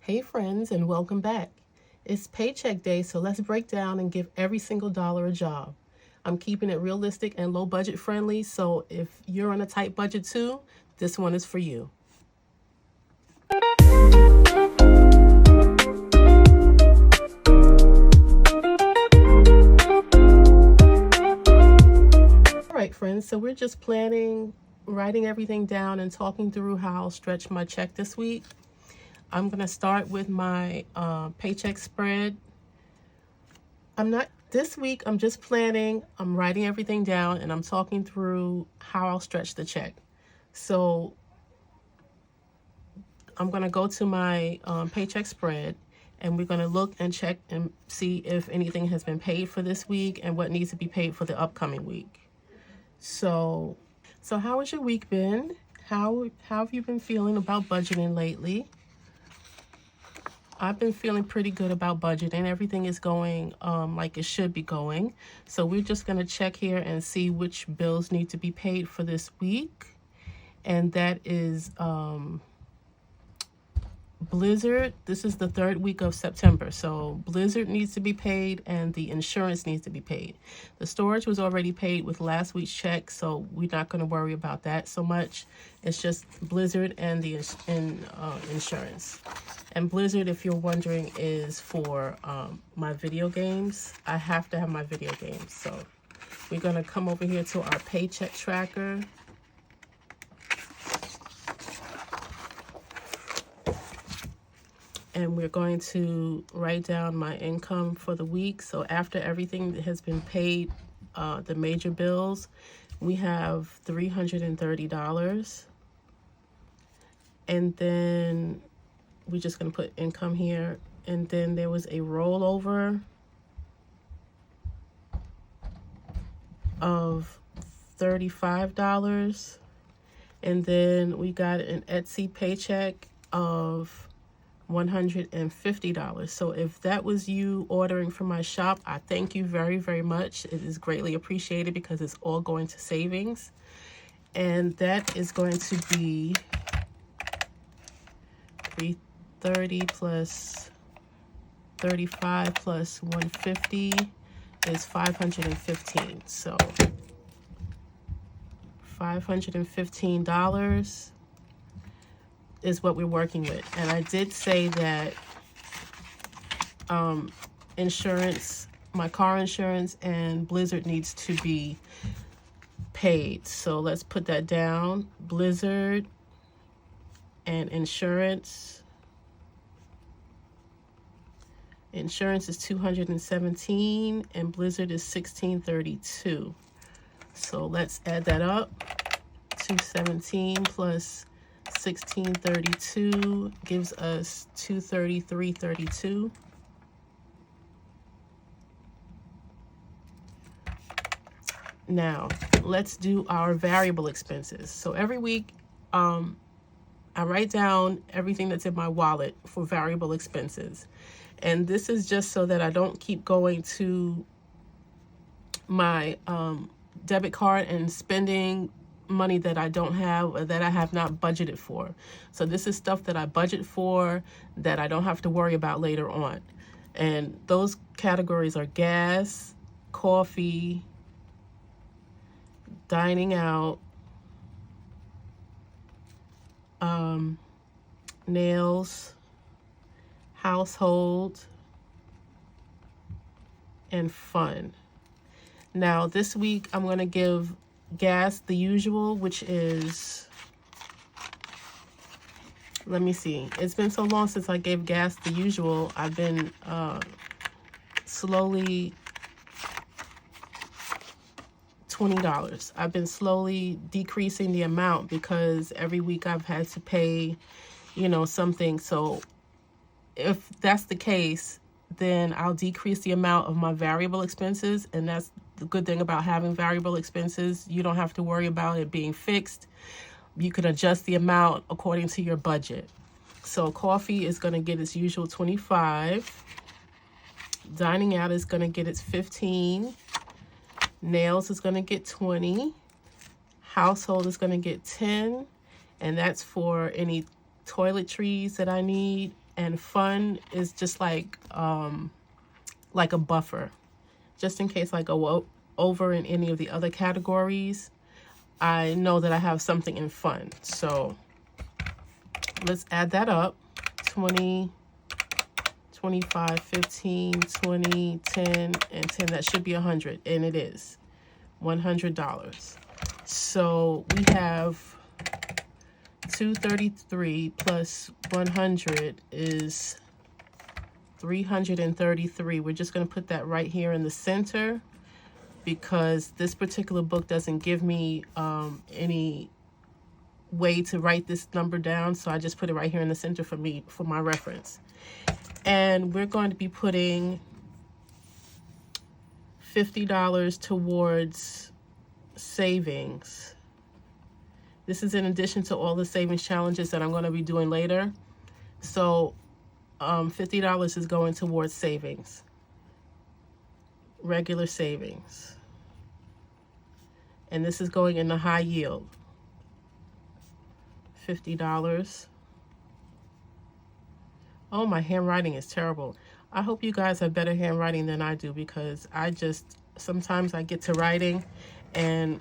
Hey friends, and welcome back. It's paycheck day, so let's break down and give every single dollar a job. I'm keeping it realistic and low budget friendly, so if you're on a tight budget too, this one is for you. All right, friends, so we're just planning, writing everything down and talking through how I'll stretch my check this week. I'm going to start with my paycheck spread. This week, I'm just planning, I'm writing everything down, and I'm talking through how I'll stretch the check. So I'm going to go to my paycheck spread, and we're going to look and check and see if anything has been paid for this week and what needs to be paid for the upcoming week. So how has your week been? How have you been feeling about budgeting lately? I've been feeling pretty good about budgeting. Everything is going like it should be going. So we're just going to check here and see which bills need to be paid for this week. And that is Blizzard. This is the third week of September. So Blizzard needs to be paid and the insurance needs to be paid. The storage was already paid with last week's check, so we're not going to worry about that so much. It's just Blizzard and the insurance. And Blizzard, if you're wondering, is for my video games. I have to have my video games. So we're going to come over here to our paycheck tracker. And we're going to write down my income for the week. So after everything has been paid, the major bills, we have $330. And then we're just going to put income here. And then there was a rollover of $35. And then we got an Etsy paycheck of $150. So if that was you ordering from my shop, I thank you very, very much. It is greatly appreciated because it's all going to savings. And that is going to be $330 plus 35 plus 150 is $515. So $515 is what we're working with. And I did say that insurance, my car insurance and Blizzard needs to be paid. So let's put that down. Blizzard and insurance. Insurance is $217 and Blizzard is $1632. So let's add that up. $217 plus $1632 gives us $233.32. Now, let's do our variable expenses. So every week, I write down everything that's in my wallet for variable expenses. And this is just so that I don't keep going to my debit card and spending money that I don't have or that I have not budgeted for. So this is stuff that I budget for that I don't have to worry about later on. And those categories are gas, coffee, dining out, nails, household, and fun. Now this week I'm going to give gas the usual, which is, let me see, it's been so long since I gave gas the usual. I've been slowly $20. I've been slowly decreasing the amount because every week I've had to pay, something. So if that's the case, then I'll decrease the amount of my variable expenses. And that's the good thing about having variable expenses. You don't have to worry about it being fixed. You can adjust the amount according to your budget. So coffee is going to get its usual $25. Dining out is going to get its $15. Nails is going to get $20. Household is going to get $10. And that's for any toiletries that I need and fun is just like a buffer, just in case I go over in any of the other categories. I know that I have something in fun. So let's add that up. 20, 25, 15, 20, 10, and 10. That should be 100, and it is $100. So we have 233 plus 100 is 333. We're just going to put that right here in the center because this particular book doesn't give me any way to write this number down. So I just put it right here in the center for me, for my reference. And we're going to be putting $50 towards savings. This is in addition to all the savings challenges that I'm going to be doing later. So $50 is going towards savings, regular savings. And this is going in the high yield. $50. Oh, my handwriting is terrible. I hope you guys have better handwriting than I do, because sometimes I get to writing and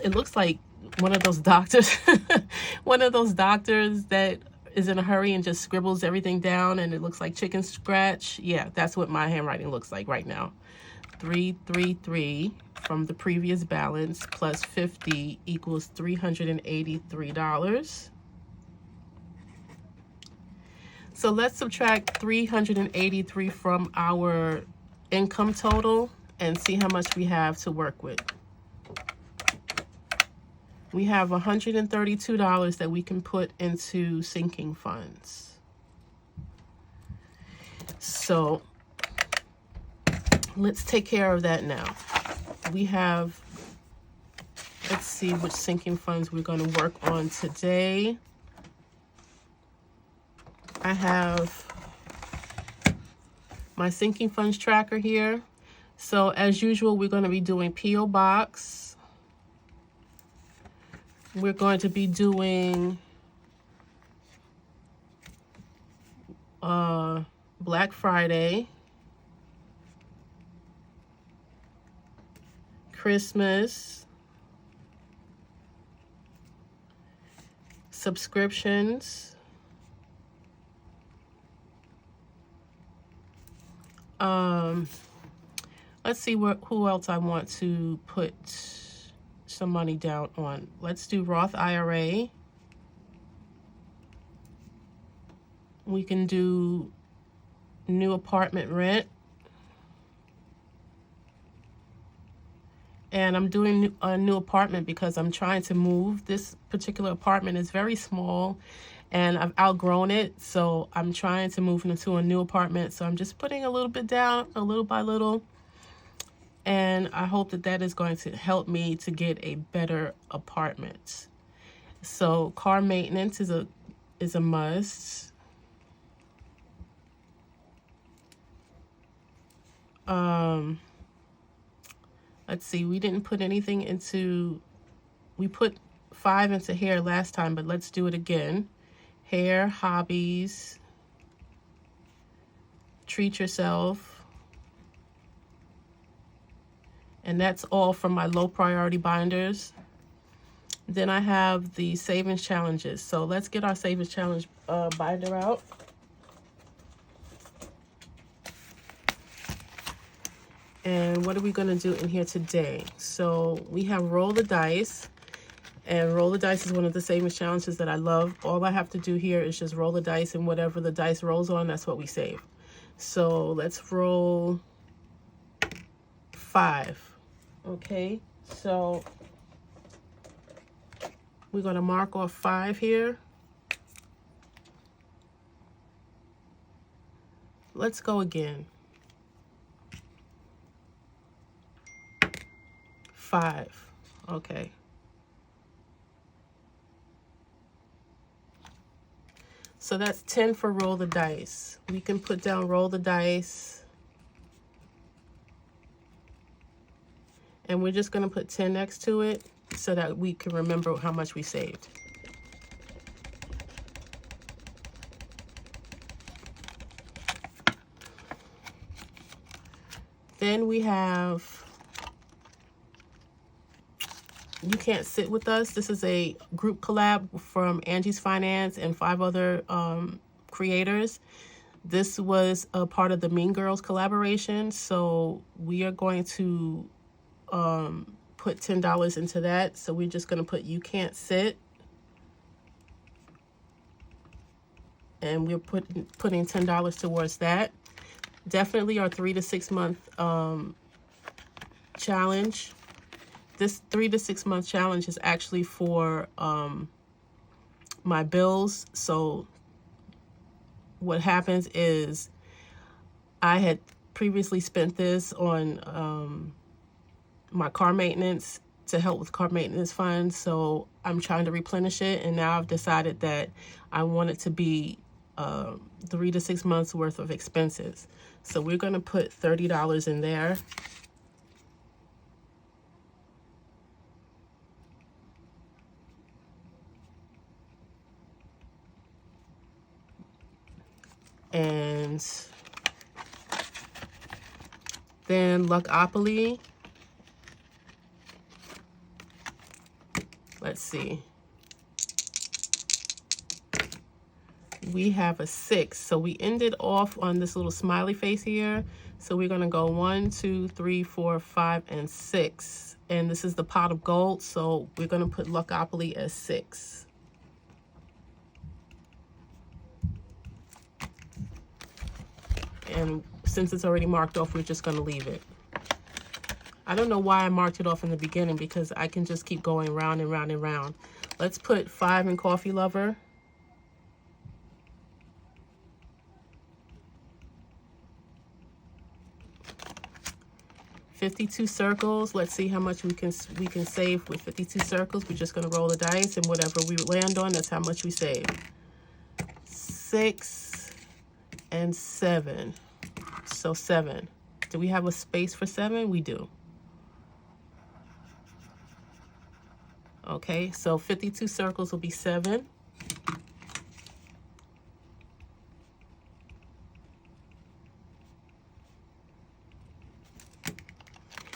it looks like one of those doctors, one of those doctors that is in a hurry and just scribbles everything down and it looks like chicken scratch. Yeah, that's what my handwriting looks like right now. 333 from the previous balance plus 50 equals $383. So let's subtract 383 from our income total and see how much we have to work with. We have $132 that we can put into sinking funds. So let's take care of that now. We have, let's see which sinking funds we're going to work on today. I have my sinking funds tracker here. So as usual, we're going to be doing P.O. Box. We're going to be doing Black Friday, Christmas, subscriptions, let's see who else I want to put some money down on. Let's do Roth IRA. We can do new apartment rent. And I'm doing a new apartment because I'm trying to move. This particular apartment is very small and I've outgrown it. So I'm trying to move into a new apartment. So I'm just putting a little bit down, a little by little. And I hope that that is going to help me to get a better apartment. So car maintenance is a must. Let's see, we didn't put anything into, we put 5 into hair last time, but let's do it again. Hair, hobbies, treat yourself. And that's all from my low priority binders. Then I have the savings challenges. So let's get our savings challenge binder out. And what are we going to do in here today? So we have roll the dice. And roll the dice is one of the savings challenges that I love. All I have to do here is just roll the dice, and whatever the dice rolls on, that's what we save. So let's roll 5. Okay, so we're going to mark off 5 here. Let's go again. 5. Okay. So that's 10 for roll the dice. We can put down roll the dice. And we're just going to put 10 next to it so that we can remember how much we saved. Then we have You Can't Sit With Us. This is a group collab from Angie's Finance and 5 other creators. This was a part of the Mean Girls collaboration, so we are going to put $10 into that. So we're just going to put You Can't Sit, and we're putting $10 towards that. Definitely our 3 to 6 month challenge. This 3 to 6 month challenge is actually for my bills. So what happens is I had previously spent this on my car maintenance, to help with car maintenance funds. So I'm trying to replenish it, and now I've decided that I want it to be 3 to 6 months worth of expenses. So we're going to put $30 in there. And then Luckopoly. Let's see. We have a 6. So we ended off on this little smiley face here. So we're going to go 1, 2, 3, 4, 5, and 6. And this is the pot of gold. So we're going to put Luckopoly as 6. And since it's already marked off, we're just going to leave it. I don't know why I marked it off in the beginning, because I can just keep going round and round and round. Let's put 5 in Coffee Lover. $52 circles. Let's see how much we can save with 52 circles. We're just going to roll the dice, and whatever we land on, that's how much we save. 6 and 7. So 7. Do we have a space for 7? We do. Okay, so 52 circles will be 7.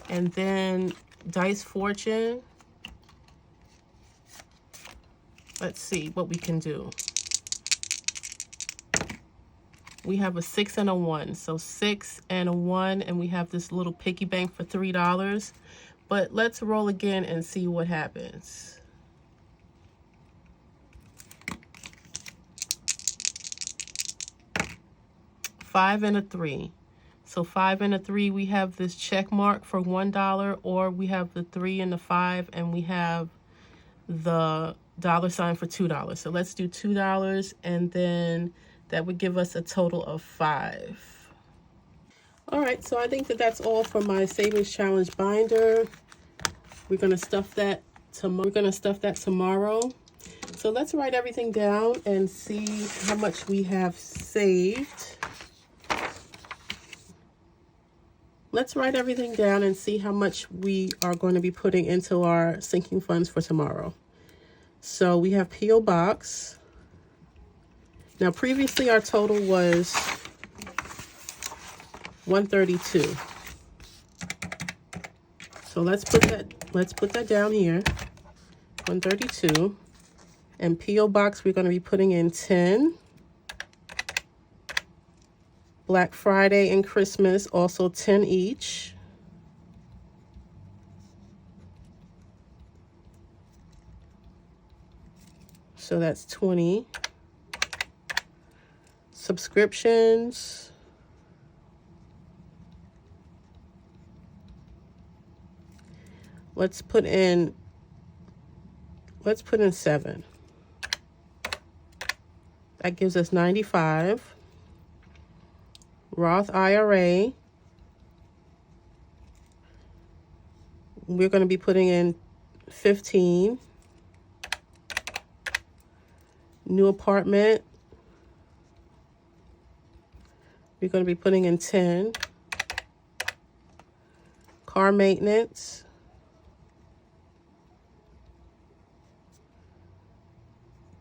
And then Dice Fortune. Let's see what we can do. We have a 6 and a 1. So 6 and a 1, and we have this little piggy bank for $3. But let's roll again and see what happens. Five and a 3. So 5 and a 3, we have this check mark for $1, or we have the 3 and the 5, and we have the $sign for $2. So let's do $2, and then that would give us a total of 5. All right, so I think that that's all for my savings challenge binder. We're gonna stuff that tomorrow. So let's write everything down and see how much we have saved. Let's write everything down and see how much we are going to be putting into our sinking funds for tomorrow. So we have P.O. Box. Now previously our total was $132. So let's put that down here. $132. And P.O. Box we're going to be putting in 10. Black Friday and Christmas, also 10 each. So that's 20. Subscriptions. Let's put in 7. That gives us 95. Roth IRA, we're going to be putting in 15. New apartment, we're going to be putting in 10. Car maintenance,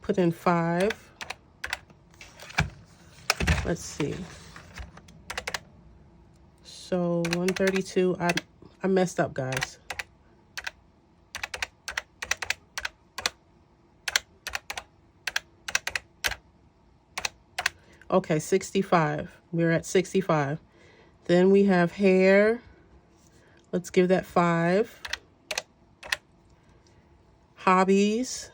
put in 5. Let's see. So 132, I messed up, guys. Okay, 65. We're at 65. Then we have hair. Let's give that 5. Hobbies.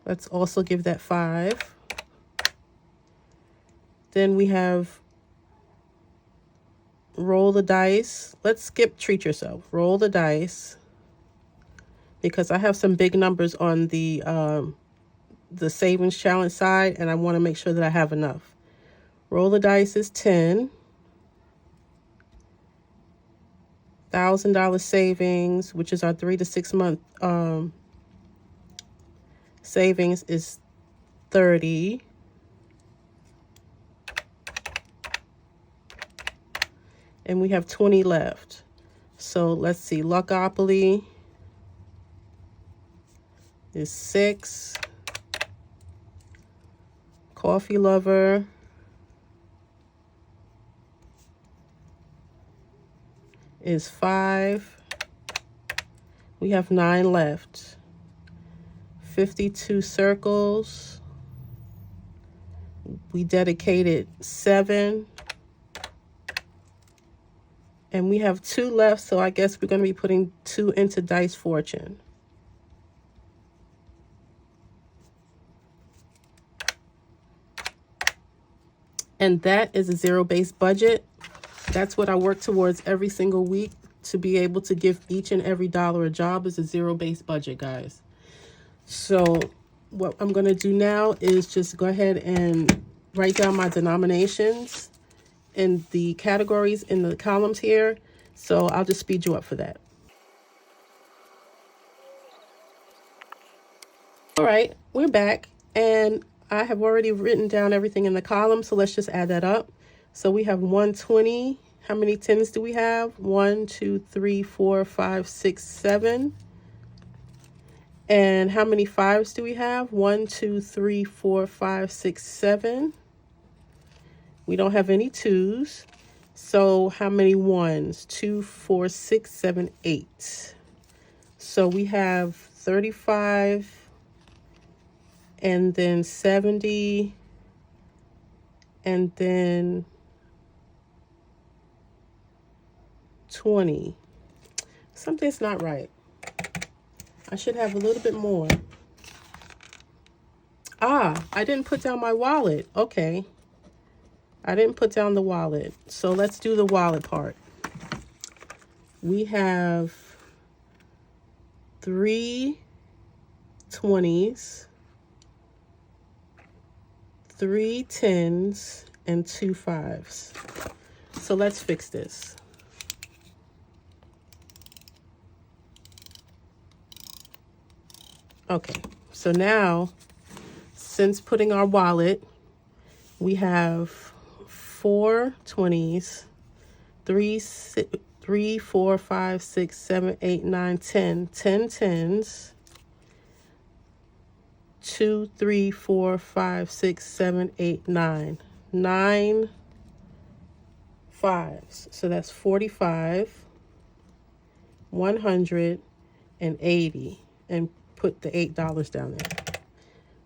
Let's also give that 5. Then we have roll the dice. Let's skip treat yourself. Roll the dice. Because I have some big numbers on the savings challenge side, and I want to make sure that I have enough. Roll the dice is 10. $1,000 savings, which is our 3 to 6 month savings, is 30. And we have 20 left. So let's see, Luckopoly is 6. Coffee Lover is 5. We have 9 left. 52 Circles. We dedicated 7. And we have 2 left, so I guess we're going to be putting 2 into Dice Fortune. And that is a zero-based budget. That's what I work towards every single week, to be able to give each and every dollar a job, is a zero-based budget, guys. So what I'm going to do now is just go ahead and write down my denominations in the categories in the columns here. So I'll just speed you up for that. All right, we're back, and I have already written down everything in the column, so let's just add that up. So we have 120. How many 10s do we have? 1, 2, 3, 4, 5, 6, 7. And how many 5s do we have? 1, 2, 3, 4, 5, 6, 7. We don't have any 2s. So how many 1s? 2, 4, 6, 7, 8. So we have 35, and then 70, and then 20. Something's not right. I should have a little bit more. I didn't put down my wallet. Okay. I didn't put down the wallet. So let's do the wallet part. We have 3 20s, 3 10s, and 2 5s. So let's fix this. Okay, so now, since putting our wallet, we have 4 20s, 3, 4, 5, 6, 7, 8, 9, 10, 10 10s, 2, 3, 4, 5, 6, 7, 8, 9, 9 5s. So that's 45, 180, and put the $8 down there.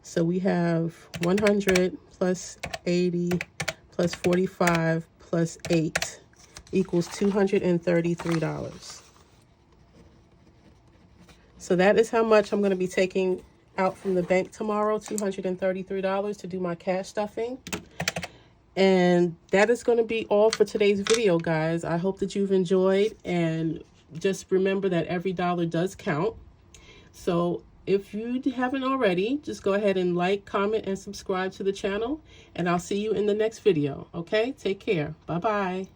So we have 100 plus 80 plus 45 plus 8 equals $233. So that is how much I'm going to be taking out from the bank tomorrow, $233 to do my cash stuffing. And that is going to be all for today's video, guys. I hope that you've enjoyed, and just remember that every dollar does count. So if you haven't already, just go ahead and like, comment, and subscribe to the channel, and I'll see you in the next video. Okay, take care. Bye-bye.